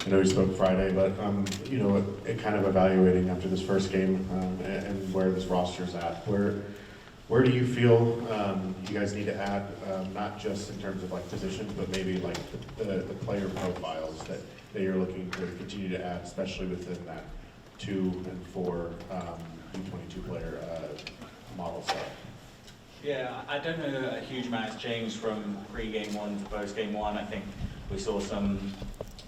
I know we spoke Friday, but it kind of evaluating after this first game and where this roster's at. Where do you feel you guys need to add, not just in terms of like positions, but maybe like the player profiles that you're looking to continue to add, especially within that 2 and 4 U22 player model set? Yeah, I don't know that a huge amount has changed from pre-game one to post-game one. I think we saw some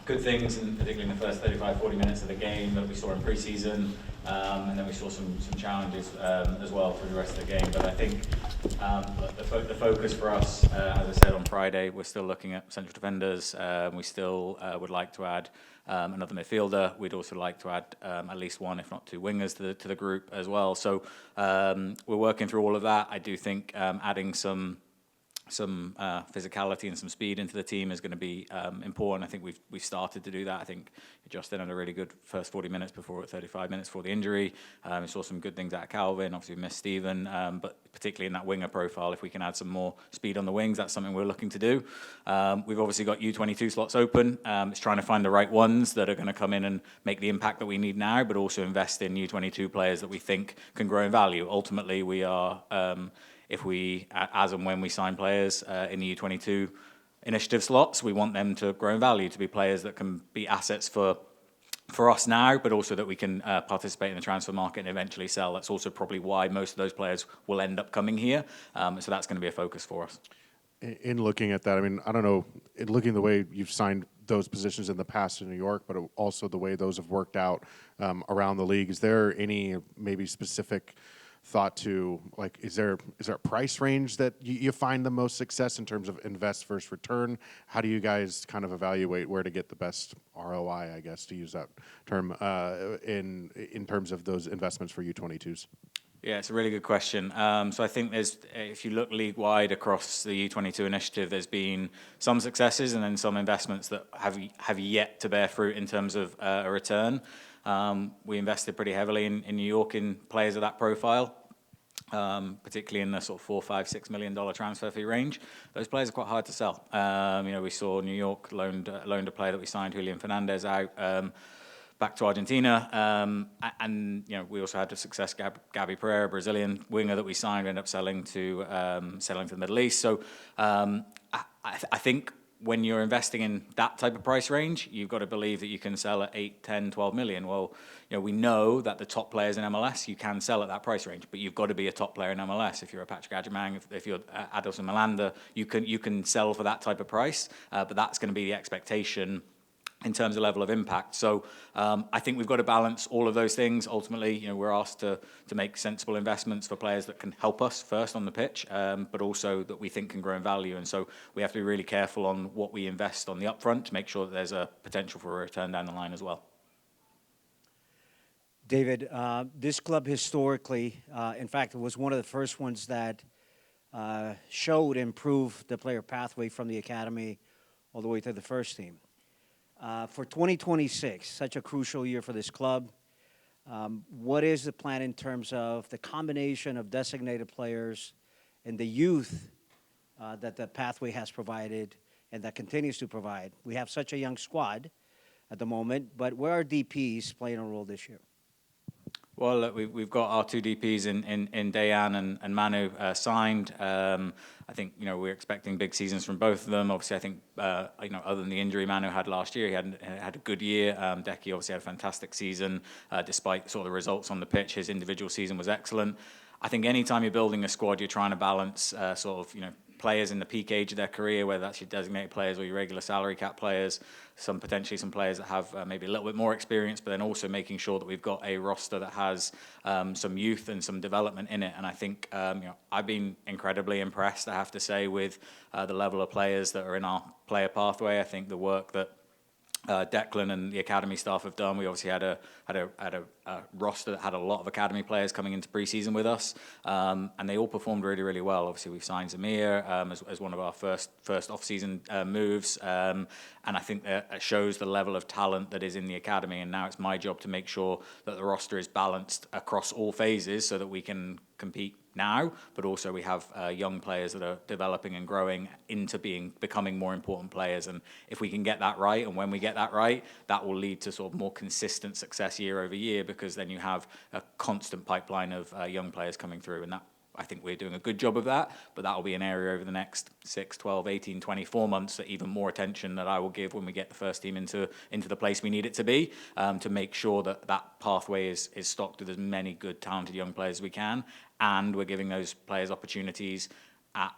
good things, and particularly in the first 35, 40 minutes of the game that we saw in pre-season, and then we saw some challenges as well through the rest of the game. But I think the focus for us, as I said on Friday, we're still looking at central defenders. We still would like to add another midfielder. We'd also like to add at least one, if not two, wingers to the group as well. So we're working through all of that. I do think adding some physicality and some speed into the team is going to be important. I think we've started to do that. I think Justin had a really good first 40 minutes 35 minutes before the injury. We saw some good things out of Calvin. Obviously, we missed Steven, but particularly in that winger profile, if we can add some more speed on the wings, that's something we're looking to do. We've obviously got U22 slots open. It's trying to find the right ones that are going to come in and make the impact that we need now, but also invest in U22 players that we think can grow in value. Ultimately, we are... as and when we sign players in the U22 initiative slots, we want them to grow in value, to be players that can be assets for us now, but also that we can participate in the transfer market and eventually sell. That's also probably why most of those players will end up coming here. So that's going to be a focus for us. In looking at that, I mean, I don't know, in looking the way you've signed those positions in the past in New York, but also the way those have worked out around the league, is there any maybe specific thought to, like, is there a price range that you find the most success in terms of invest versus return? How do you guys kind of evaluate where to get the best ROI, I guess, to use that term, in terms of those investments for U22s? Yeah, it's a really good question. So I think if you look league-wide across the U22 initiative, there's been some successes and then some investments that have yet to bear fruit in terms of a return. We invested pretty heavily in New York in players of that profile, particularly in the sort of $4, $5, $6 million transfer fee range. Those players are quite hard to sell. We saw New York loaned a player that we signed, Julian Fernandez, out back to Argentina, and we also had the success Gabi Pereira, Brazilian winger that we signed, ended up selling to the Middle East. So I think when you're investing in that type of price range, you've got to believe that you can sell at 8, 10, 12 million. Well, we know that the top players in MLS, you can sell at that price range, but you've got to be a top player in MLS. If you're a Patrick Agyemang, if you're Adilson Malanda, you can sell for that type of price, but that's going to be the expectation in terms of level of impact. So I think we've got to balance all of those things. Ultimately, we're asked to make sensible investments for players that can help us first on the pitch, but also that we think can grow in value. And so we have to be really careful on what we invest on the upfront to make sure that there's a potential for a return down the line as well. David, this club historically, in fact, it was one of the first ones that showed improved the player pathway from the academy all the way to the first team. For 2026, such a crucial year for this club, what is the plan in terms of the combination of designated players and the youth that the pathway has provided and that continues to provide? We have such a young squad at the moment, but where are DPs playing a role this year? Well, look, we've got our two DPs in Dayan and Manu signed. I think we're expecting big seasons from both of them. Obviously, I think other than the injury Manu had last year, he had a good year. Decky obviously had a fantastic season, despite sort of the results on the pitch. His individual season was excellent. I think anytime you're building a squad, you're trying to balance players in the peak age of their career, whether that's your designated players or your regular salary cap players, potentially some players that have maybe a little bit more experience, but then also making sure that we've got a roster that has some youth and some development in it. And I think I've been incredibly impressed, I have to say, with the level of players that are in our player pathway. I think the work that Declan and the academy staff have done. We obviously had a roster that had a lot of academy players coming into preseason with us, and they all performed really, really well. Obviously, we've signed Zamir as one of our first off-season moves, and I think that shows the level of talent that is in the academy. And now it's my job to make sure that the roster is balanced across all phases, so that we can compete now, but also we have young players that are developing and growing into becoming more important players. And if we can get that right, and when we get that right, that will lead to sort of more consistent success year over year, because then you have a constant pipeline of young players coming through. And that, I think we're doing a good job of that, but that will be an area over the next 6, 12, 18, 24 months that even more attention that I will give when we get the first team into the place we need it to be, to make sure that that pathway is stocked with as many good, talented young players as we can, and we're giving those players opportunities at,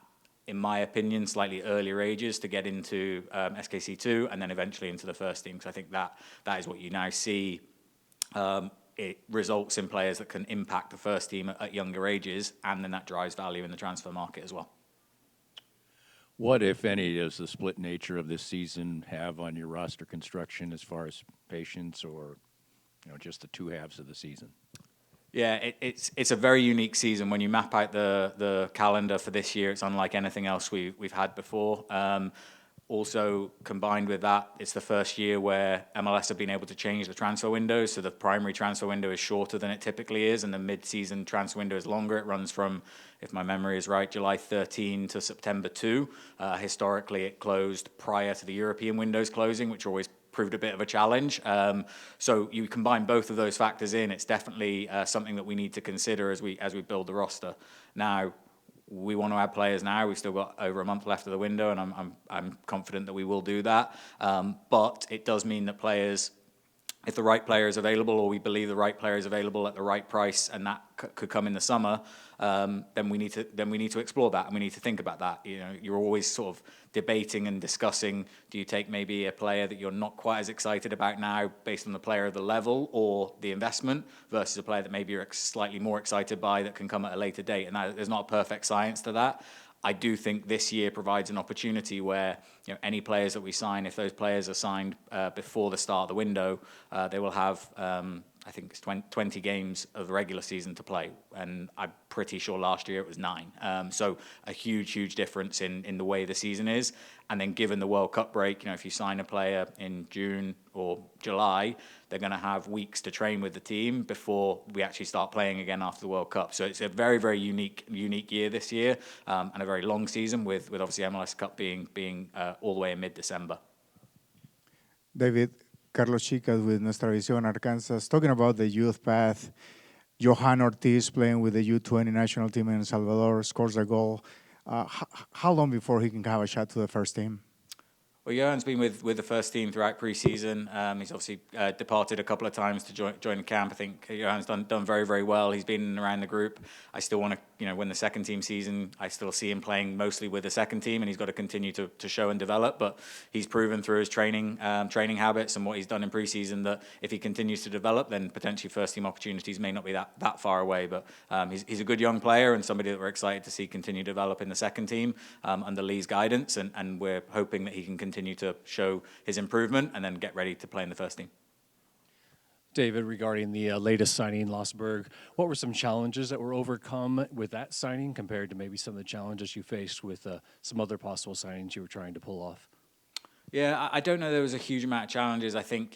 in my opinion, slightly earlier ages to get into SKC2 and then eventually into the first team, because I think that is what you now see. It results in players that can impact the first team at younger ages, and then that drives value in the transfer market as well. What, if any, does the split nature of this season have on your roster construction as far as patience or, just the two halves of the season? Yeah, it's a very unique season. When you map out the calendar for this year, it's unlike anything else we've had before. Also, combined with that, it's the first year where MLS have been able to change the transfer window. So the primary transfer window is shorter than it typically is, and the mid-season transfer window is longer. It runs from, if my memory is right, July 13 to September 2. Historically, it closed prior to the European windows closing, which always proved a bit of a challenge. So you combine both of those factors in, it's definitely something that we need to consider as we build the roster. Now, we want to add players now. We've still got over a month left of the window, and I'm confident that we will do that. But it does mean that players, if the right player is available, or we believe the right player is available at the right price, and that could come in the summer, then we need to explore that, and we need to think about that. You're always sort of debating and discussing, do you take maybe a player that you're not quite as excited about now based on the player of the level or the investment, versus a player that maybe you're slightly more excited by that can come at a later date. And there's not a perfect science to that. I do think this year provides an opportunity where any players that we sign, if those players are signed before the start of the window, they will have, I think it's 20 games of the regular season to play, and I'm pretty sure last year it was 9. So a huge difference in the way the season is. And then given the World Cup break, if you sign a player in June or July, they're going to have weeks to train with the team before we actually start playing again after the World Cup. So it's a very unique year this year, and a very long season with obviously MLS Cup being all the way in mid-December. David, Carlos Chicas with Nuestra Visión Arkansas, talking about the youth path. Johan Ortiz playing with the U20 national team in El Salvador, scores a goal. How long before he can have a shot to the first team? Well, Johan's been with the first team throughout pre-season. He's obviously departed a couple of times to join the camp. I think Johan's done very well. He's been around the group. I still want to, when the second team season, I still see him playing mostly with the second team, and he's got to continue to show and develop. But he's proven through his training habits and what he's done in pre-season that if he continues to develop, then potentially first team opportunities may not be that far away. But he's a good young player and somebody that we're excited to see continue to develop in the second team under Lee's guidance, and we're hoping that he can continue to show his improvement and then get ready to play in the first team. David, regarding the latest signing, Losberg, what were some challenges that were overcome with that signing compared to maybe some of the challenges you faced with some other possible signings you were trying to pull off? Yeah, I don't know there was a huge amount of challenges. I think,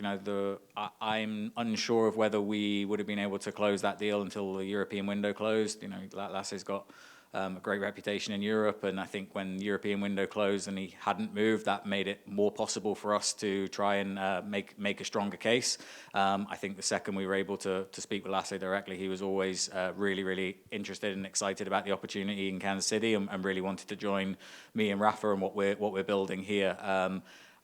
I'm unsure of whether we would have been able to close that deal until the European window closed. Lasse's got a great reputation in Europe, and I think when the European window closed and he hadn't moved, that made it more possible for us to try and make a stronger case. I think the second we were able to speak with Lasse directly, he was always really interested and excited about the opportunity in Kansas City, and really wanted to join me and Rafa and what we're building here.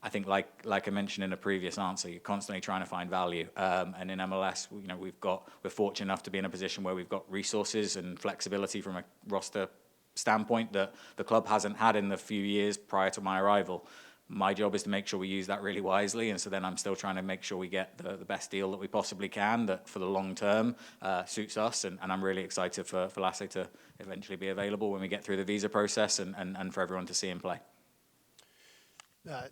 I think, like I mentioned in a previous answer, you're constantly trying to find value. And in MLS, we're fortunate enough to be in a position where we've got resources and flexibility from a roster standpoint that the club hasn't had in the few years prior to my arrival. My job is to make sure we use that really wisely, and so then I'm still trying to make sure we get the best deal that we possibly can that for the long term suits us, and I'm really excited for Lasse to eventually be available when we get through the visa process and for everyone to see him play.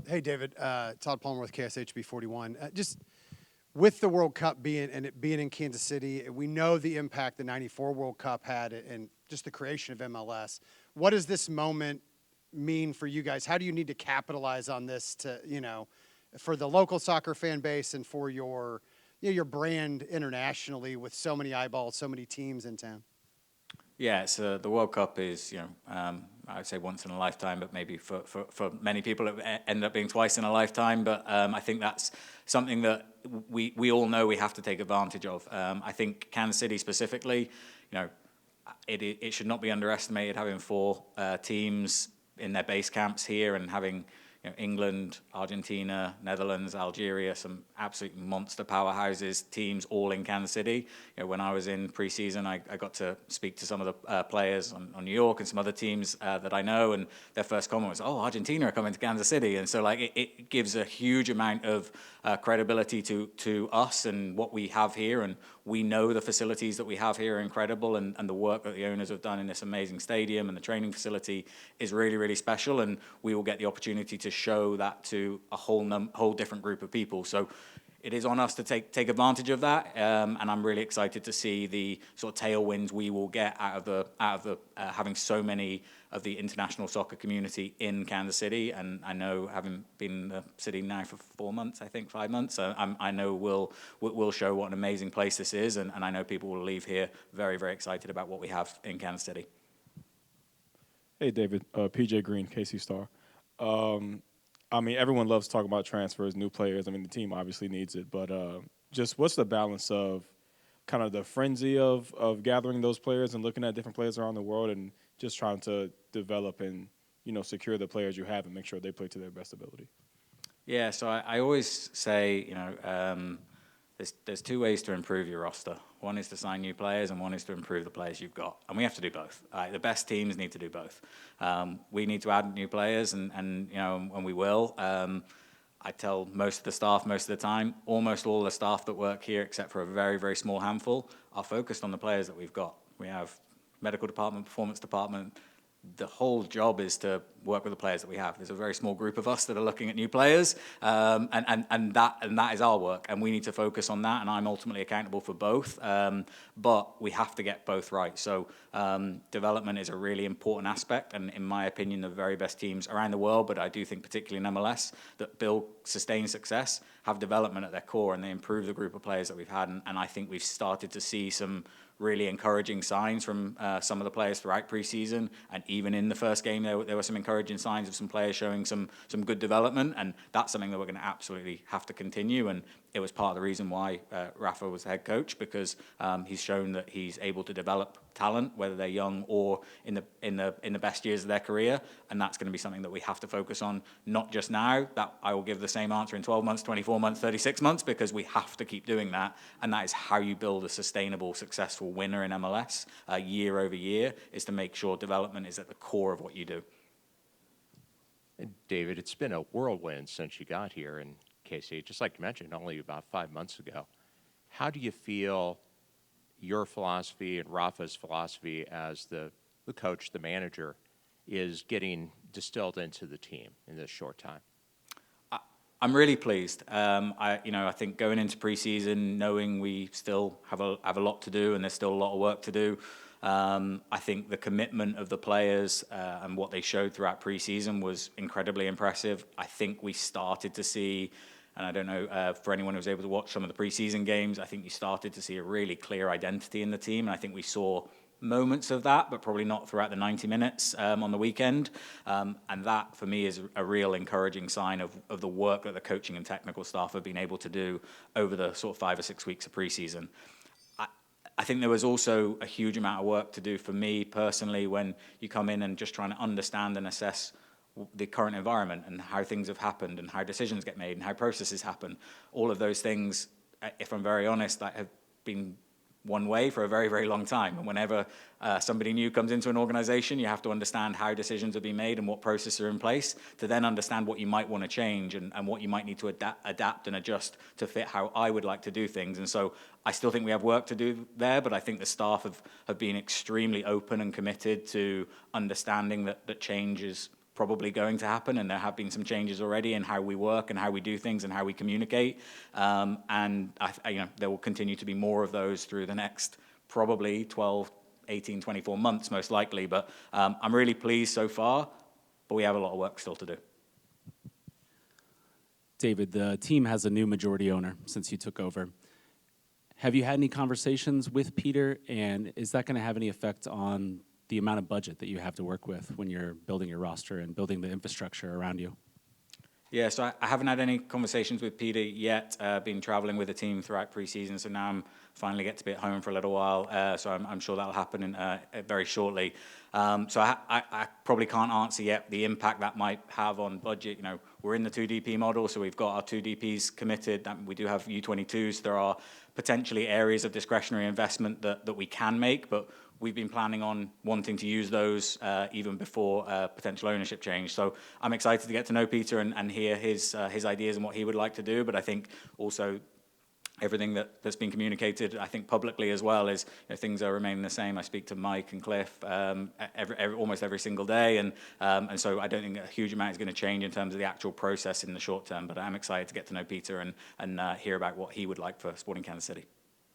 Hey, David. Todd Palmer with KSHB 41. Just with the World Cup being in Kansas City, we know the impact the '94 World Cup had and just the creation of MLS. What does this moment mean for you guys? How do you need to capitalize on this to, for the local soccer fan base and for your brand internationally with so many eyeballs, so many teams in town? Yeah, it's the World Cup is, I would say once in a lifetime, but maybe for many people it ended up being twice in a lifetime. But I think that's something that we all know we have to take advantage of. I think Kansas City specifically, it should not be underestimated having four teams in their base camps here and having England, Argentina, Netherlands, Algeria, some absolute monster powerhouses, teams all in Kansas City. When I was in preseason, I got to speak to some of the players on New York and some other teams that I know, and their first comment was, "Oh, Argentina are coming to Kansas City," and so it gives a huge amount of credibility to us and what we have here, and we know the facilities that we have here are incredible, and the work that the owners have done in this amazing stadium and the training facility is really, really special, and we will get the opportunity to show that to a whole different group of people. So it is on us to take advantage of that, and I'm really excited to see the sort of tailwinds we will get out of the having so many of the international soccer community in Kansas City. And I know, having been in the city now for 4 months, I think 5 months, I know we'll show what an amazing place this is, and I know people will leave here very, very excited about what we have in Kansas City. Hey, David. PJ Green, KC Star. Everyone loves talking about transfers, new players. The team obviously needs it, but just what's the balance of kind of the frenzy of gathering those players and looking at different players around the world and just trying to develop and, secure the players you have and make sure they play to their best ability? Yeah, so I always say, there's two ways to improve your roster. One is to sign new players, and one is to improve the players you've got. And we have to do both. The best teams need to do both. We need to add new players, and we will. I tell most of the staff most of the time, almost all the staff that work here, except for a very, very small handful, are focused on the players that we've got. We have medical department, performance department. The whole job is to work with the players that we have. There's a very small group of us that are looking at new players, and that is our work, and we need to focus on that, and I'm ultimately accountable for both, but we have to get both right. So development is a really important aspect, and in my opinion, the very best teams around the world, but I do think particularly in MLS, that build sustained success, have development at their core, and they improve the group of players that we've had, and I think we've started to see some really encouraging signs from some of the players throughout preseason, and even in the first game there were some encouraging signs of some players showing some good development, and that's something that we're going to absolutely have to continue. And it was part of the reason why Rafa was the head coach, because he's shown that he's able to develop talent, whether they're young or in the best years of their career, and that's going to be something that we have to focus on, not just now. That I will give the same answer in 12 months, 24 months, 36 months, because we have to keep doing that, and that is how you build a sustainable, successful winner in MLS year over year, is to make sure development is at the core of what you do. And David, it's been a whirlwind since you got here in KC, just like you mentioned, only about 5 months ago. How do you feel your philosophy and Rafa's philosophy as the coach, the manager, is getting distilled into the team in this short time? I'm really pleased. I think going into preseason, knowing we still have a lot to do and there's still a lot of work to do, I think the commitment of the players and what they showed throughout preseason was incredibly impressive. I think we started to see, and I don't know, for anyone who was able to watch some of the preseason games, I think you started to see a really clear identity in the team, and I think we saw moments of that, but probably not throughout the 90 minutes on the weekend. And that, for me, is a real encouraging sign of the work that the coaching and technical staff have been able to do over the sort of 5 or 6 weeks of preseason. I think there was also a huge amount of work to do for me personally when you come in and just trying to understand and assess the current environment and how things have happened and how decisions get made and how processes happen. All of those things, if I'm very honest, that have been one way for a very, very long time. And whenever somebody new comes into an organization, you have to understand how decisions are being made and what processes are in place to then understand what you might want to change and what you might need to adapt and adjust to fit how I would like to do things. And so I still think we have work to do there, but I think the staff have been extremely open and committed to understanding that change is probably going to happen, and there have been some changes already in how we work and how we do things and how we communicate, and there will continue to be more of those through the next probably 12, 18, 24 months most likely, but I'm really pleased so far, but we have a lot of work still to do. David, the team has a new majority owner since you took over. Have you had any conversations with Peter, and is that going to have any effect on the amount of budget that you have to work with when you're building your roster and building the infrastructure around you? Yeah, so I haven't had any conversations with Peter yet. Been traveling with the team throughout preseason, so now I'm finally get to be at home for a little while. So I'm sure that'll happen very shortly. So I probably can't answer yet the impact that might have on budget. You know, we're in the 2DP model, so we've got our 2DPs committed. We do have U22s. There are potentially areas of discretionary investment that we can make, but we've been planning on wanting to use those even before potential ownership change. So I'm excited to get to know Peter and hear his ideas and what he would like to do. But I think also everything that's been communicated, I think publicly as well, is things are remaining the same. I speak to Mike and Cliff almost every single day, and so I don't think a huge amount is going to change in terms of the actual process in the short term. But I'm excited to get to know Peter and hear about what he would like for Sporting Kansas City.